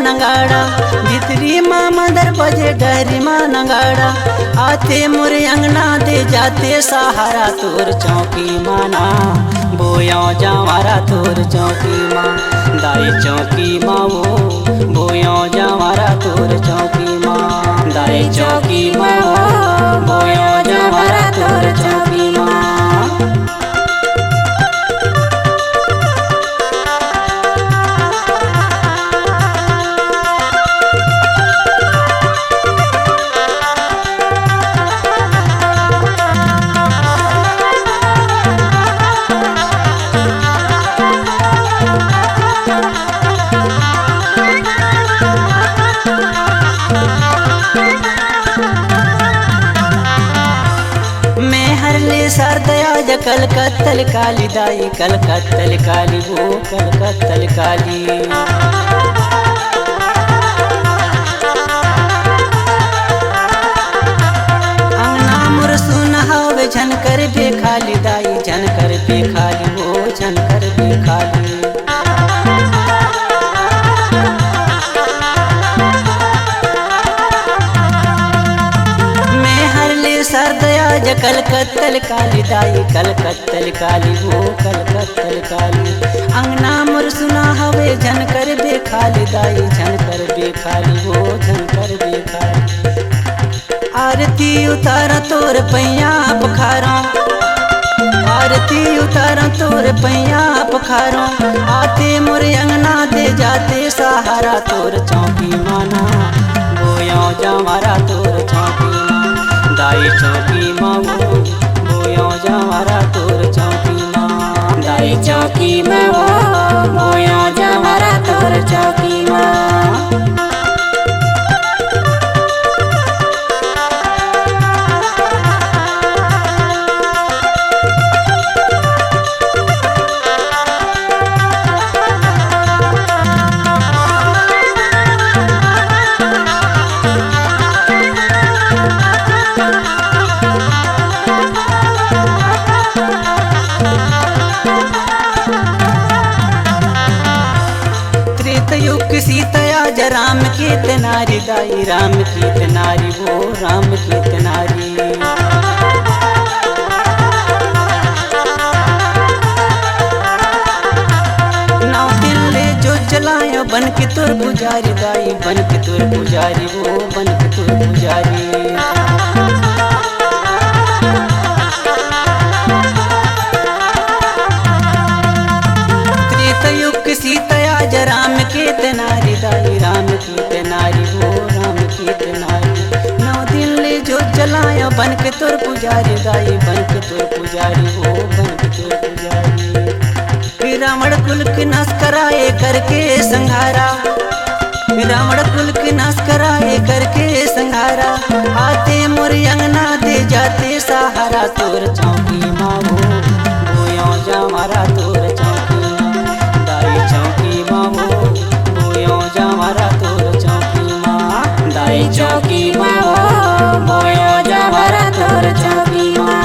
नंगाड़ा भितरी माँ मदर बजे डहरी माँ नंगाड़ा आते मोरे अंगना दे जाते सहारा तोर चौकी माना बोया जावारा तोर चौकी माँ दाई चौकी माँ वो बोया जावारा तोर चौकी माँ दाई चौकी माँ वो बोया जावारा तोर चौकी माँ। सरदया ज कलकत्तल काली दाई कलकत्तल काली वो कलकत्तल काली अंगना मुर सुन हवे झनकर बे खाली दाई झनकर बे खाली वो झनकर बे खाली सरदया ज कलकत्तल काली दाई कलकत्तल काली वो कलकत्तल काली अंगना मुर सुना हवे झनकर बे खाली दाई झनकर बे खाली वो झनकर बे खाली आरती उतारा तोर पैया पखारो आरती उतारा तोर पैया पखारो आते मोर अंगना दे जाते सहारा तोर चौकी माना बोया जावारा तोर चौकी दाई चौकी माँ वो बोया जावारा तोर चौकी माँ दाई चौकी माँ वो बोया जावारा तोर चौकी माँ। सीतया ज राम की तनारी दाई राम की तनारी वो राम की तनारी नाव दिल्ले जो जलायो बन के तुर पुजारी दाई बन के तुर पुजारी वो बन के तुर पुजारी सीतया ज राम के तनारी दाई राम की तनारी वो राम की तनारी नौ दिन ले जो जलाया बन के तुर पुजारी दाई बन के तुर पुजारी वो बन के तुर पुजारी रावण कुल के नाश कराए करके संहारा रावण कुल के नाश कराए करके संहारा आते मोर अंगना दे जाते सहारा तोर चौकी माँ वो बोया जावारा तोर चौकी चौकी माँ वो बोया जावारा तोर चौकी माँ दाई चौकी माँ वो बोया जावारा तोर चौकी माँ।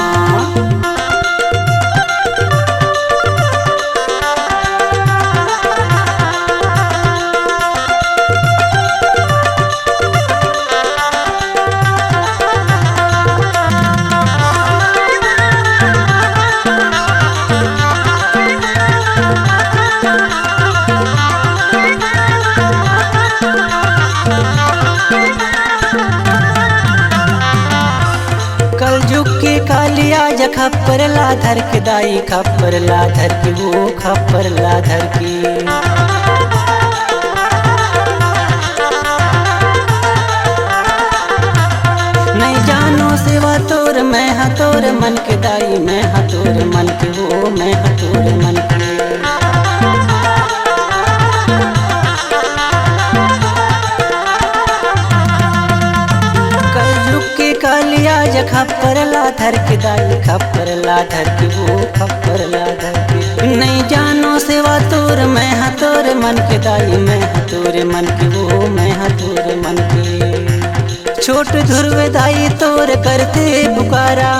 कालिया ज खप्पर ला धर के दाई खप्पर ला धर के वो खप्पर ला धर के नहीं जानो सेवा तोर मैं हा तोर मन के दाई मैं हा तोर मन के वो मैं हा तोर मन के कालिया ज खप्पर ला धर के दाई खप्पर ला धर के वो खप्पर ला धर के नहीं जानो सेवा तोर मैं हा तोर मन के दाई मैं हा तोर मन के वो मैं हा तोर मन के छोट ध्रुव दाई तोर करते पुकारा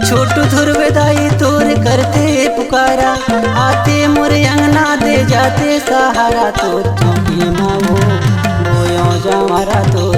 छोटू ध्रुव दाई तोर करते पुकारा आते मोरे अंगना दे जाते सहारा तोर चौकी माँ वो हमारा तो